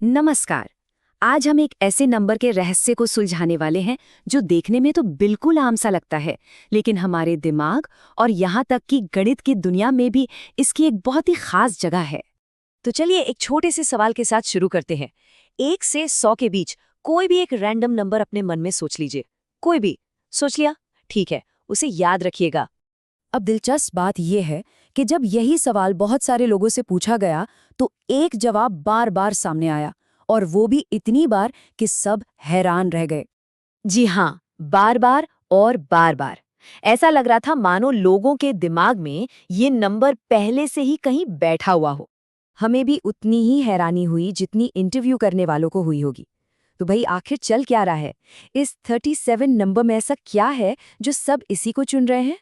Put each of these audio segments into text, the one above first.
नमस्कार। आज हम एक ऐसे नंबर के रहस्य को सुलझाने वाले हैं जो देखने में तो बिल्कुल आम सा लगता है, लेकिन हमारे दिमाग और यहाँ तक कि गणित की दुनिया में भी इसकी एक बहुत ही खास जगह है। तो चलिए एक छोटे से सवाल के साथ शुरू करते हैं। 1 से 100 के बीच कोई भी एक रैंडम नंबर अपने मन में सोच लीजिए। कोई भी। सोच लिया? ठीक है, उसे याद रखिएगा। अब दिलचस्प बात यह है कि जब यही सवाल बहुत सारे लोगों से पूछा गया तो एक जवाब बार बार सामने आया, और वो भी इतनी बार कि सब हैरान रह गए। जी हाँ, बार बार और बार बार। ऐसा लग रहा था मानो लोगों के दिमाग में ये नंबर पहले से ही कहीं बैठा हुआ हो। हमें भी उतनी ही हैरानी हुई जितनी इंटरव्यू करने वालों को हुई होगी। तो भाई आखिर चल क्या रहा है? इस 37 नंबर में ऐसा क्या है जो सब इसी को चुन रहे हैं?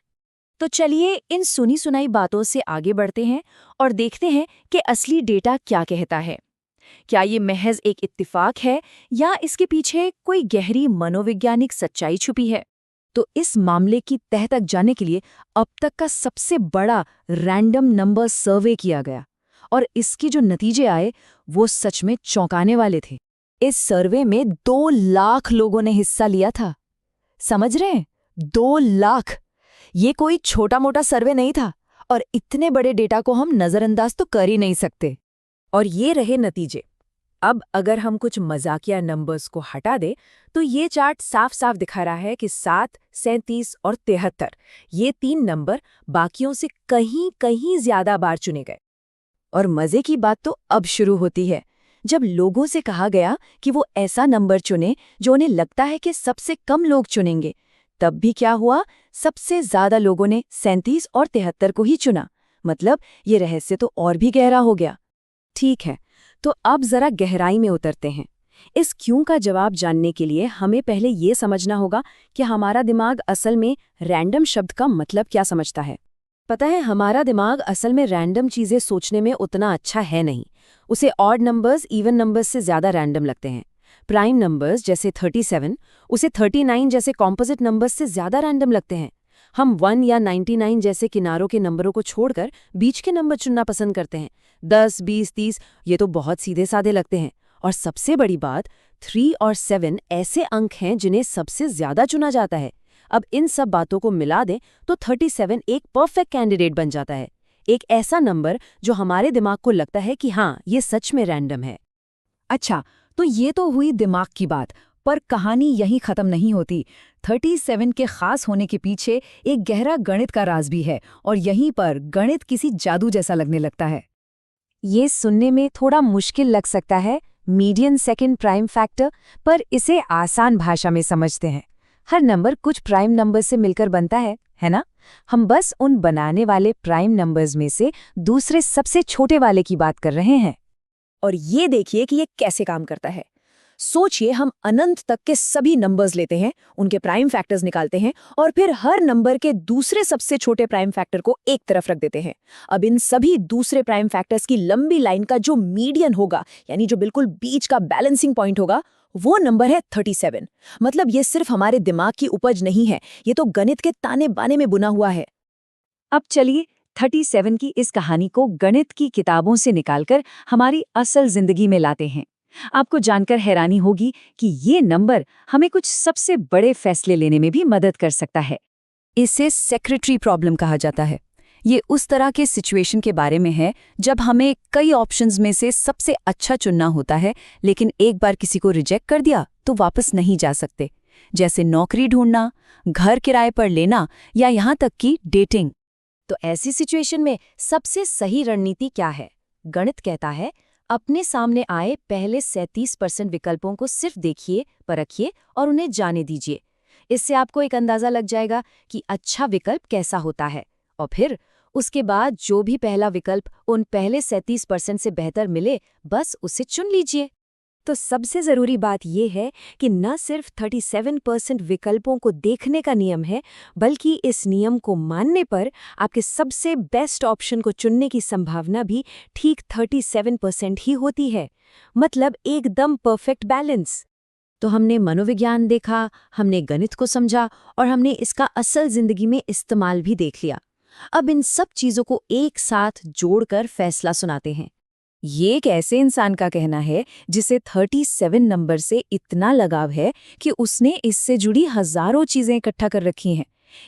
तो चलिए इन सुनी सुनाई बातों से आगे बढ़ते हैं और देखते हैं कि असली डेटा क्या कहता है। क्या ये महज एक इत्तिफाक है या इसके पीछे कोई गहरी मनोवैज्ञानिक सच्चाई छुपी है? तो इस मामले की तह तक जाने के लिए अब तक का सबसे बड़ा रैंडम नंबर सर्वे किया गया, और इसके जो नतीजे आए वो सच में चौंकाने वाले थे। इस सर्वे में 2 लाख लोगों ने हिस्सा लिया था। समझ रहे हैं? 2 लाख! ये कोई छोटा मोटा सर्वे नहीं था, और इतने बड़े डेटा को हम नजरअंदाज तो कर ही नहीं सकते। और ये रहे नतीजे। अब अगर हम कुछ मजाकिया नंबर्स को हटा दें तो ये चार्ट साफ साफ दिखा रहा है कि 7, 37 और 73 ये 3 नंबर बाकियों से कहीं कहीं ज्यादा बार चुने गए। और मजे की बात तो अब शुरू होती है, जब लोगों से कहा गया कि वो ऐसा नंबर चुने जो उन्हें लगता है कि सबसे कम लोग चुनेंगे। तब भी क्या हुआ? सबसे ज्यादा लोगों ने 37 और 73 को ही चुना। मतलब ये रहस्य तो और भी गहरा हो गया। ठीक है, तो अब जरा गहराई में उतरते हैं। इस क्यों का जवाब जानने के लिए हमें पहले ये समझना होगा कि हमारा दिमाग असल में रैंडम शब्द का मतलब क्या समझता है। पता है, हमारा दिमाग असल में रैंडम चीजें सोचने में उतना अच्छा है नहीं। उसे ऑड नंबर्स इवन नंबर्स से ज्यादा रैंडम लगते हैं। प्राइम नंबर्स जैसे 37 उसे 39 जैसे कॉम्पोजिट नंबर्स से ज्यादा रैंडम लगते हैं। हम 1 या 99 जैसे किनारों के नंबरों को छोड़कर बीच के नंबर चुनना पसंद करते हैं। 10, 20, 30 ये तो बहुत सीधे साधे लगते हैं। और सबसे बड़ी बात, 3 और 7 ऐसे अंक हैं जिन्हें सबसे ज्यादा चुना जाता है। अब इन सब बातों को मिला दें तो 37 एक परफेक्ट कैंडिडेट बन जाता है। एक ऐसा नंबर जो हमारे दिमाग को लगता है कि हाँ, ये सच में रैंडम है। अच्छा, तो ये तो हुई दिमाग की बात, पर कहानी यहीं खत्म नहीं होती। 37 के खास होने के पीछे एक गहरा गणित का राज भी है, और यहीं पर गणित किसी जादू जैसा लगने लगता है। ये सुनने में थोड़ा मुश्किल लग सकता है, मीडियन सेकंड प्राइम फैक्टर, पर इसे आसान भाषा में समझते हैं। हर नंबर कुछ प्राइम नंबर से मिलकर बनता है ना? हम बस उन बनाने वाले प्राइम नंबर्स में से दूसरे सबसे छोटे वाले की बात कर रहे हैं। और ये देखिए कि ये कैसे काम करता है। सोचिए, हम अनंत तक के सभी नंबर्स लेते हैं, उनके प्राइम फैक्टर्स निकालते हैं और फिर हर नंबर के दूसरे सबसे छोटे प्राइम फैक्टर को एक तरफ रख देते हैं। अब इन सभी दूसरे प्राइम फैक्टर्स की लंबी लाइन का जो मीडियन होगा, यानी जो बिल्कुल बीच का बैलेंसिंग पॉइंट होगा, वो नंबर है 37। मतलब ये सिर्फ हमारे दिमाग की उपज नहीं है, ये तो गणित के ताने बाने में बुना हुआ है। अब चलिए 37 की इस कहानी को गणित की किताबों से निकालकर हमारी असल जिंदगी में लाते हैं। आपको जानकर हैरानी होगी कि ये नंबर हमें कुछ सबसे बड़े फैसले लेने में भी मदद कर सकता है। इसे सेक्रेटरी प्रॉब्लम कहा जाता है। ये उस तरह के सिचुएशन के बारे में है जब हमें कई ऑप्शंस में से सबसे अच्छा चुनना होता है, लेकिन एक बार किसी को रिजेक्ट कर दिया तो वापस नहीं जा सकते। जैसे नौकरी ढूंढना, घर किराए पर लेना या यहाँ तक कि डेटिंग। तो ऐसी सिचुएशन में सबसे सही रणनीति क्या है? गणित कहता है, अपने सामने आए पहले 37% विकल्पों को सिर्फ देखिए, परखिए और उन्हें जाने दीजिए। इससे आपको एक अंदाजा लग जाएगा कि अच्छा विकल्प कैसा होता है, और फिर उसके बाद जो भी पहला विकल्प उन पहले 37% से बेहतर मिले, बस उसे चुन लीजिए। तो सबसे ज़रूरी बात यह है कि न सिर्फ 37% विकल्पों को देखने का नियम है, बल्कि इस नियम को मानने पर आपके सबसे बेस्ट ऑप्शन को चुनने की संभावना भी ठीक 37% ही होती है। मतलब एकदम परफेक्ट बैलेंस। तो हमने मनोविज्ञान देखा, हमने गणित को समझा और हमने इसका असल जिंदगी में इस्तेमाल भी देख लिया। अब इन सब चीज़ों को एक साथ जोड़कर फैसला सुनाते हैं। ये एक ऐसे इंसान का कहना है जिसे 37 नंबर से इतना लगाव है कि उसने इससे जुड़ी हजारों चीजें इकट्ठा कर रखी हैं।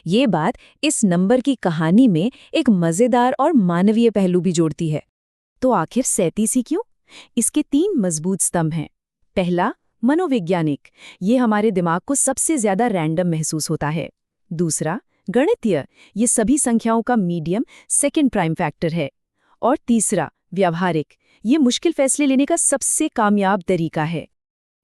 ये बात इस नंबर की कहानी में एक मजेदार और मानवीय पहलू भी जोड़ती है। तो आखिर 37 ही क्यों? इसके 3 मजबूत स्तंभ हैं। पहला, मनोवैज्ञानिक, ये हमारे दिमाग को सबसे ज्यादा रैंडम महसूस होता है। दूसरा, गणितीय, ये सभी संख्याओं का मीडियम सेकंड प्राइम फैक्टर है। और तीसरा, व्यावहारिक, ये मुश्किल फैसले लेने का सबसे कामयाब तरीका है।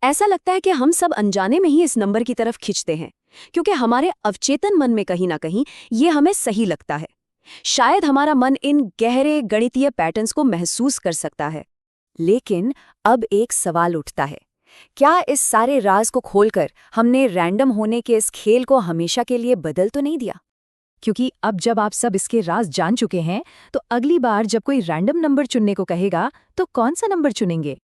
ऐसा लगता है कि हम सब अनजाने में ही इस नंबर की तरफ खिंचते हैं, क्योंकि हमारे अवचेतन मन में कहीं ना कहीं ये हमें सही लगता है। शायद हमारा मन इन गहरे गणितीय पैटर्न्स को महसूस कर सकता है। लेकिन अब एक सवाल उठता है, क्या इस सारे राज को खोलकर हमने रैंडम होने के इस खेल को हमेशा के लिए बदल तो नहीं दिया? क्योंकि अब जब आप सब इसके राज जान चुके हैं, तो अगली बार जब कोई रैंडम नंबर चुनने को कहेगा, तो कौन सा नंबर चुनेंगे?